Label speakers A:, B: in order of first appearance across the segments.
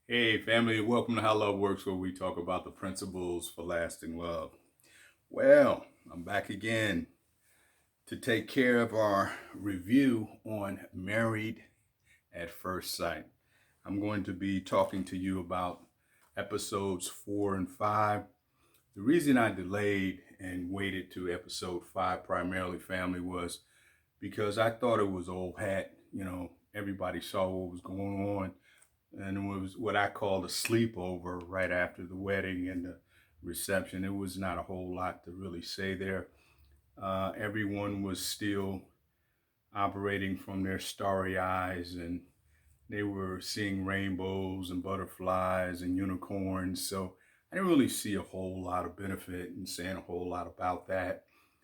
A: Hey, family, welcome to How Love Works, where we talk about the principles for lasting love. Well, I'm back again to take care of our review on Married at First Sight. I'm going to be talking to you about episodes 4 and 5. The reason I delayed and waited to episode 5, primarily family, was because I thought it was old hat. Everybody saw what was going on, and it was what I called a sleepover right after the wedding and the reception. It was not a whole lot to really say there. Everyone was still operating from their starry eyes, and they were seeing rainbows and butterflies and unicorns. So I didn't really see a whole lot of benefit in saying a whole lot about that.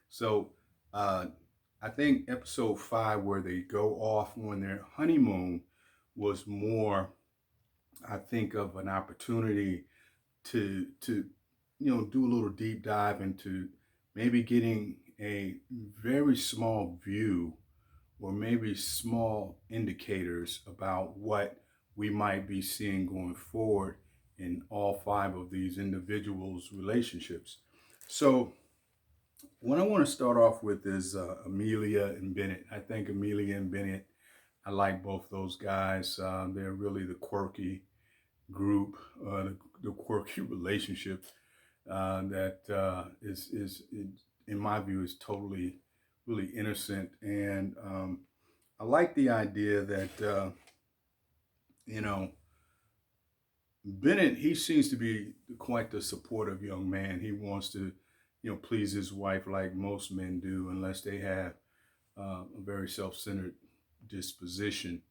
A: So uh, I think episode 5, where they go off on their honeymoon, was more, I think, of an opportunity to do a little deep dive into maybe getting a very small view or maybe small indicators about what we might be seeing going forward in all 5 of these individuals' relationships. So, what I want to start off with is Amelia and Bennett. I think Amelia and Bennett, I like both those guys. They're really the quirky group, the quirky relationship that is, in my view, is totally, really innocent. And I like the idea that you know Bennett. He seems to be quite the supportive young man. He wants to, please his wife like most men do, unless they have a very self-centered disposition.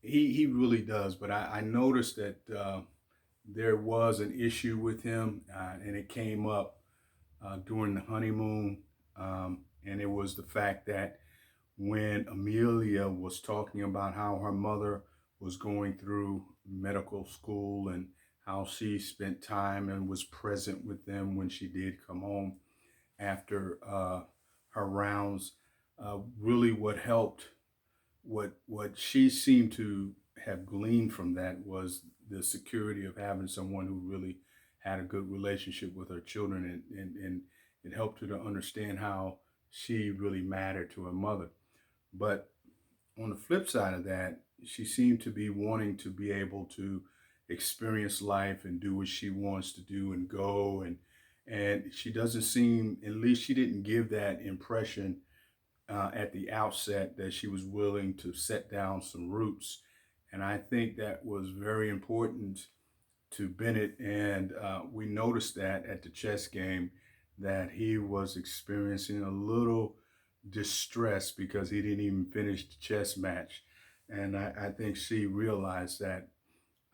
A: He really does. But I noticed that there was an issue with him, and it came up during the honeymoon, and it was the fact that when Amelia was talking about how her mother was going through medical school and how she spent time and was present with them when she did come home after her rounds, really what helped, what she seemed to have gleaned from that was the security of having someone who really had a good relationship with her children, and it helped her to understand how she really mattered to her mother. But on the flip side of that, she seemed to be wanting to be able to experience life and do what she wants to do and go, and she doesn't seem, at least she didn't give that impression at the outset, that she was willing to set down some roots. And I think that was very important to Bennett. And we noticed that at the chess game, that he was experiencing a little distress because he didn't even finish the chess match. And I think she realized that.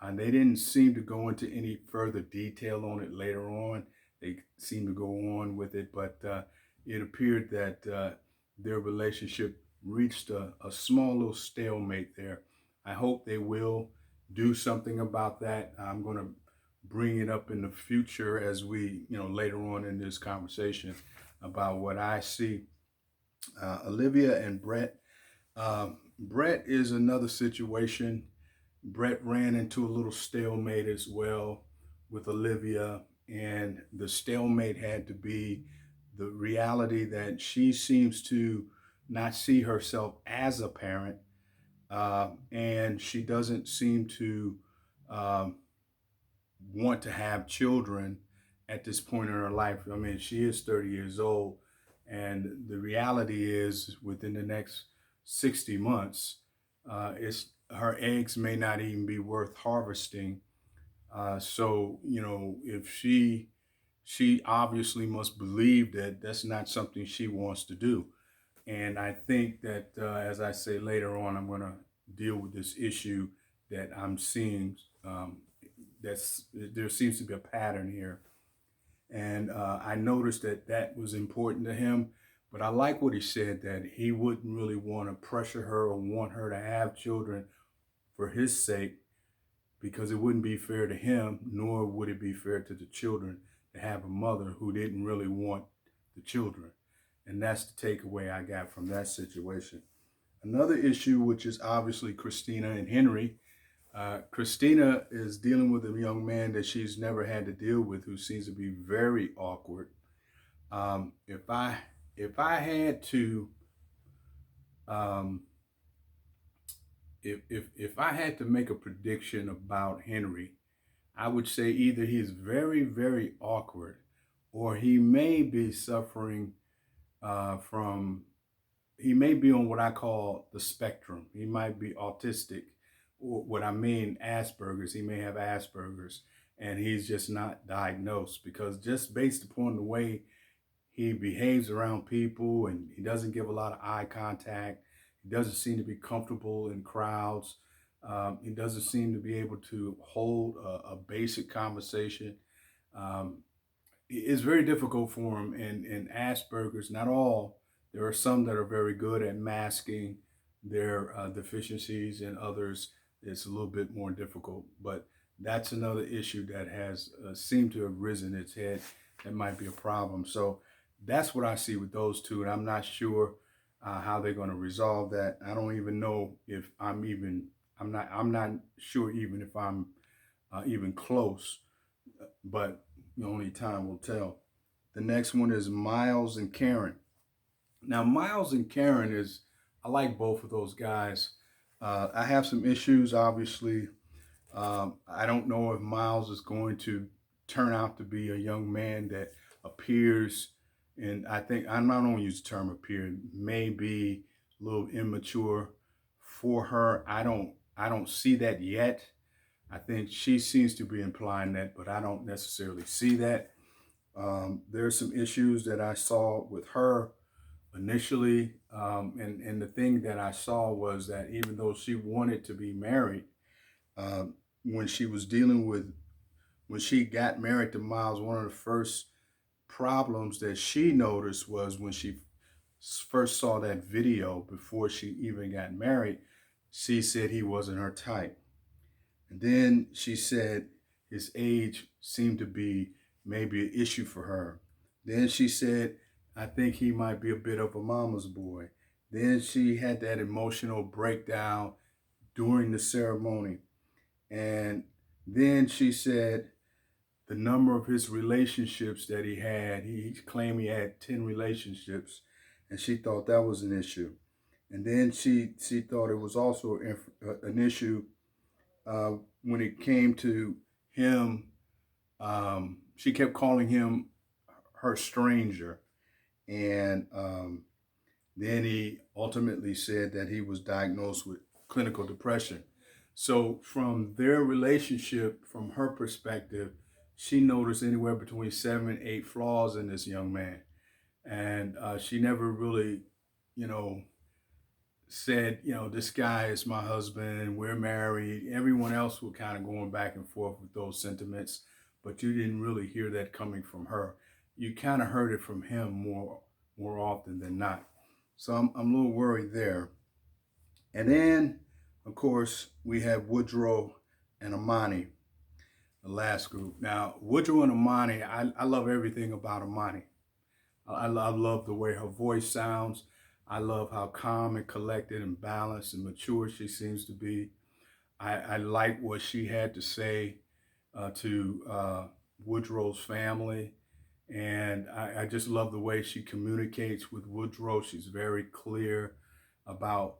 A: And they didn't seem to go into any further detail on it later on. They seemed to go on with it, but it appeared that their relationship reached a small little stalemate there. I hope they will do something about that. I'm going to bring it up in the future as we, later on in this conversation about what I see. Olivia and Brett. Brett is another situation. Brett ran into a little stalemate as well with Olivia, and the stalemate had to be the reality that she seems to not see herself as a parent, and she doesn't seem to um, want to have children at this point in her life. I mean, she is 30 years old, and the reality is within the next 60 months, it's her eggs may not even be worth harvesting. So if she obviously must believe that that's not something she wants to do. And I think that, as I say later on, I'm going to deal with this issue that I'm seeing. There seems to be a pattern here, and I noticed that that was important to him. But I like what he said, that he wouldn't really want to pressure her or want her to have children for his sake, because it wouldn't be fair to him, nor would it be fair to the children to have a mother who didn't really want the children. And that's the takeaway I got from that situation. Another issue, which is obviously Christina and Henry. Christina is dealing with a young man that she's never had to deal with, who seems to be very awkward. Um, if I if I had to um, if I had to make a prediction about Henry, I would say either he's very awkward, or he may be suffering from he may be on what I call the spectrum. He might be autistic, or what I mean Asperger's. He may have Asperger's, and he's just not diagnosed, because just based upon the way he behaves around people, and he doesn't give a lot of eye contact. He doesn't seem to be comfortable in crowds. He doesn't seem to be able to hold a basic conversation. Um, it's very difficult for him. And Asperger's, not all, there are some that are very good at masking their deficiencies, and others it's a little bit more difficult. But that's another issue that has seemed to have risen its head. That might be a problem. So that's what I see with those two, and I'm not sure how they're going to resolve that. I don't even know if I'm not sure even if I'm even close, but only time will tell. The next one is Miles and Karen. Now, Miles and Karen I like both of those guys. I have some issues, obviously. I don't know if Miles is going to turn out to be a young man that appears, and I think I'm not going to use the term appear, may be a little immature for her. I don't see that yet. I think she seems to be implying that, but I don't necessarily see that. There's some issues that I saw with her initially, and the thing that I saw was that even though she wanted to be married, um, when she was dealing with when she got married to Miles, one of the first problems that she noticed was when she first saw that video before she even got married. She said he wasn't her type. And then she said his age seemed to be maybe an issue for her. Then she said, I think he might be a bit of a mama's boy. Then she had that emotional breakdown during the ceremony. And then she said the number of his relationships that he claimed he had 10 relationships, and she thought that was an issue. And then she thought it was also an issue when it came to him. She kept calling him her stranger. And then he ultimately said that he was diagnosed with clinical depression. So from their relationship, from her perspective, she noticed anywhere between 7 and 8 flaws in this young man. And she never really, you know, said, this guy is my husband, we're married. Everyone else was kind of going back and forth with those sentiments, but you didn't really hear that coming from her. You kind of heard it from him more often than not. So I'm a little worried there. And then, of course, we have Woodrow and Armani, the last group. Now, Woodrow and Armani, I love everything about Armani. I love the way her voice sounds. I love how calm and collected and balanced and mature she seems to be. I like what she had to say to Woodrow's family. And I just love the way she communicates with Woodrow. She's very clear about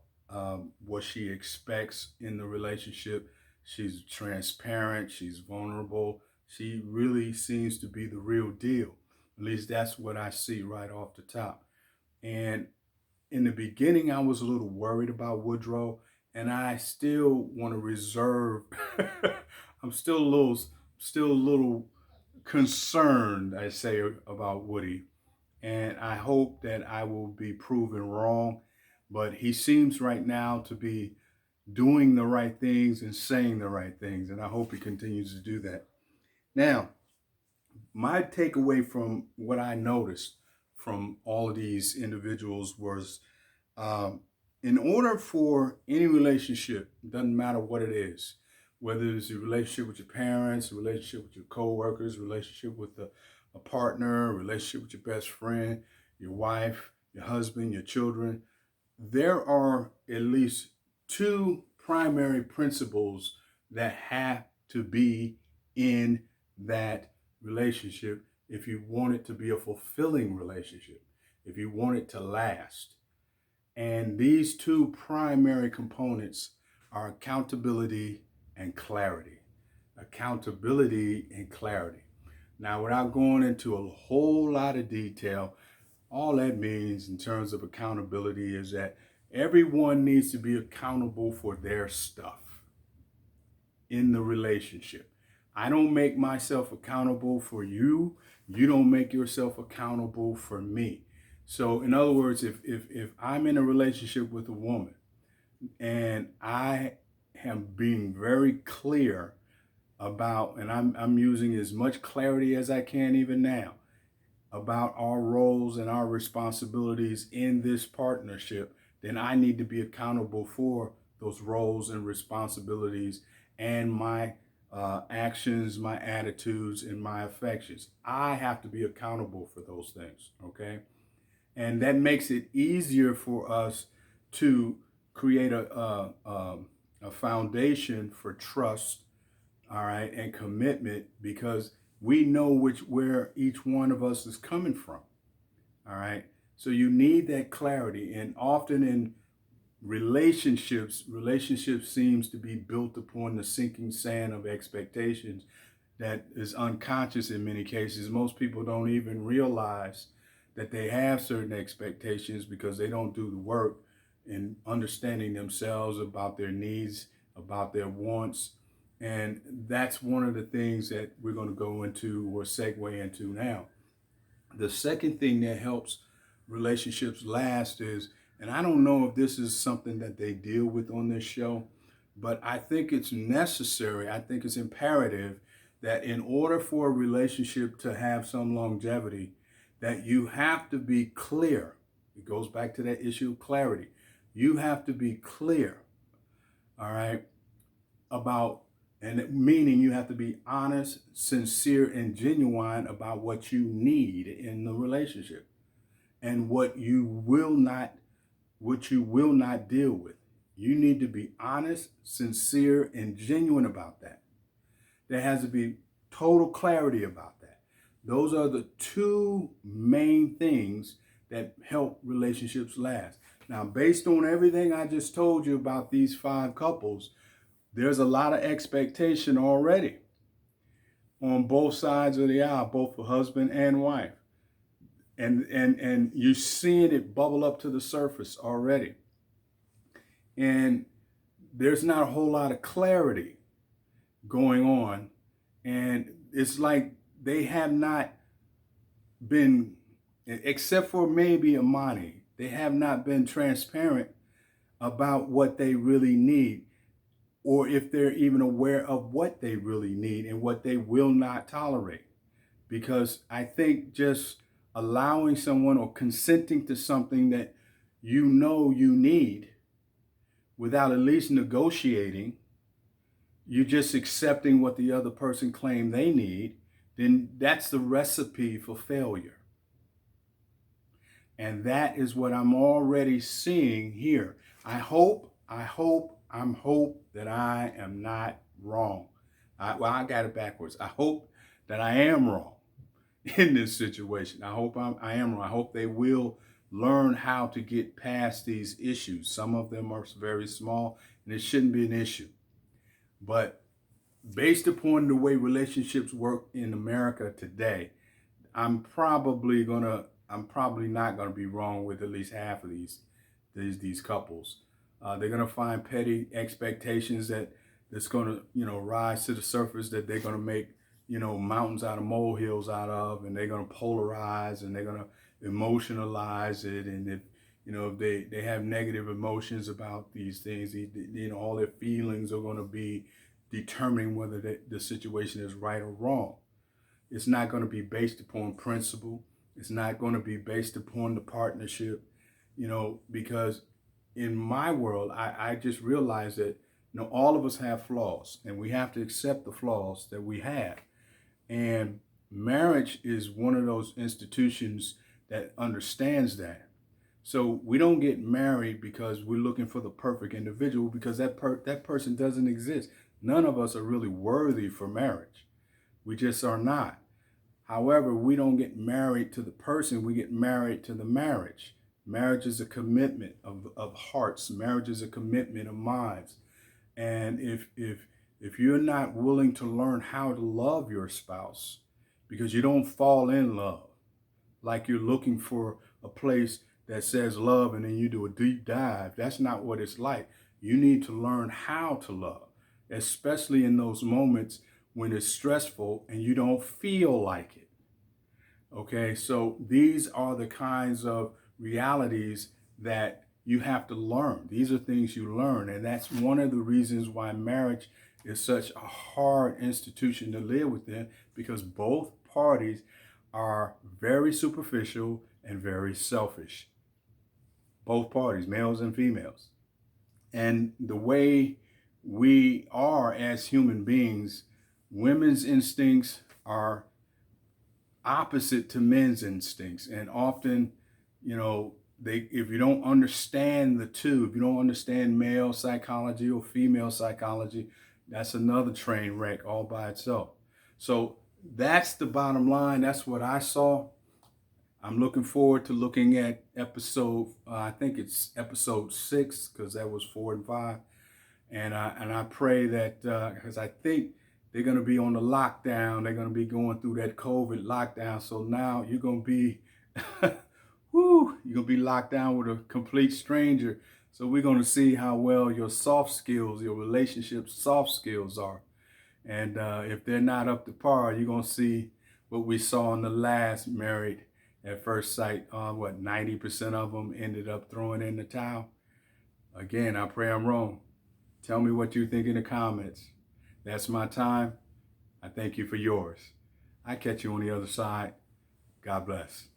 A: what she expects in the relationship. She's transparent. She's vulnerable. She really seems to be the real deal. At least that's what I see right off the top. And in the beginning, I was a little worried about Woodrow, and I still want to reserve. I'm still a little concerned, I say, about Woody, and I hope that I will be proven wrong. But he seems right now to be doing the right things and saying the right things, and I hope he continues to do that. Now, my takeaway from what I noticed from all of these individuals was, in order for any relationship, doesn't matter what it is, whether it's a relationship with your parents, a relationship with your coworkers, a relationship with a partner, a relationship with your best friend, your wife, your husband, your children, there are at least two primary principles that have to be in that relationship if you want it to be a fulfilling relationship, if you want it to last. And these two primary components are accountability and clarity. Accountability and clarity. Now, without going into a whole lot of detail, all that means in terms of accountability is that everyone needs to be accountable for their stuff in the relationship. I don't make myself accountable for you. You don't make yourself accountable for me. So in other words, if I'm in a relationship with a woman and I am being very clear about, and I'm using as much clarity as I can even now about our roles and our responsibilities in this partnership, then I need to be accountable for those roles and responsibilities and my actions, my attitudes, and my affections. I have to be accountable for those things, okay? And that makes it easier for us to create a foundation for trust, all right, and commitment, because we know where each one of us is coming from, all right? So you need that clarity. And often in relationships seems to be built upon the sinking sand of expectations that is unconscious in many cases. Most people don't even realize that they have certain expectations because they don't do the work in understanding themselves, about their needs, about their wants. And that's one of the things that we're going to go into or segue into now. The second thing that helps relationships last is, and I don't know if this is something that they deal with on this show, but I think it's necessary, I think it's imperative that in order for a relationship to have some longevity, that you have to be clear. It goes back to that issue of clarity. You have to be clear, all right, about, and meaning you have to be honest, sincere, and genuine about what you need in the relationship and what you will not deal with. You need to be honest, sincere, and genuine about that. There has to be total clarity about that. Those are the two main things that help relationships last. Now, based on everything I just told you about these 5 couples, there's a lot of expectation already on both sides of the aisle, both for husband and wife. And you're seeing it bubble up to the surface already. And there's not a whole lot of clarity going on. And it's like they have not been, except for maybe Armani, they have not been transparent about what they really need, or if they're even aware of what they really need and what they will not tolerate. Because I think just allowing someone or consenting to something that you know you need without at least negotiating, you're just accepting what the other person claimed they need, then that's the recipe for failure. And that is what I'm already seeing here. I'm hope that I am not wrong. I got it backwards. I hope that I am wrong in this situation. I hope I am wrong. I hope they will learn how to get past these issues. Some of them are very small and it shouldn't be an issue. But based upon the way relationships work in America today, I'm probably not gonna be wrong with at least half of these couples. They're gonna find petty expectations that's gonna rise to the surface, that they're gonna make mountains out of molehills out of, and they're gonna polarize and they're gonna emotionalize it. And if they have negative emotions about these things, all their feelings are gonna be determining whether the situation is right or wrong. It's not going to be based upon principle. It's not going to be based upon the partnership, because in my world, I just realized that, all of us have flaws and we have to accept the flaws that we have. And marriage is one of those institutions that understands that. So we don't get married because we're looking for the perfect individual, because that person doesn't exist. None of us are really worthy for marriage. We just are not. However, we don't get married to the person, we get married to the marriage. Marriage is a commitment of hearts. Marriage is a commitment of minds. And if you're not willing to learn how to love your spouse, because you don't fall in love, like you're looking for a place that says love and then you do a deep dive, that's not what it's like. You need to learn how to love, especially in those moments when it's stressful and you don't feel like it. Okay, so these are the kinds of realities that you have to learn. These are things you learn, and that's one of the reasons why marriage is such a hard institution to live within, because both parties are very superficial and very selfish. Both parties, males and females. And the way we are as human beings, women's instincts are opposite to men's instincts. And often, if you don't understand the two, if you don't understand male psychology or female psychology, that's another train wreck all by itself. So that's the bottom line. That's what I saw. I'm looking forward to looking at episode, I think it's episode 6, because that was 4 and 5. And I pray that, because I think they're going to be on the lockdown. They're going to be going through that COVID lockdown. So now you're going to be, you're going to be locked down with a complete stranger. So we're going to see how well your soft skills, your relationship soft skills are. And if they're not up to par, you're going to see what we saw in the last Married at First Sight. 90% of them ended up throwing in the towel. Again, I pray I'm wrong. Tell me what you think in the comments. That's my time. I thank you for yours. I catch you on the other side. God bless.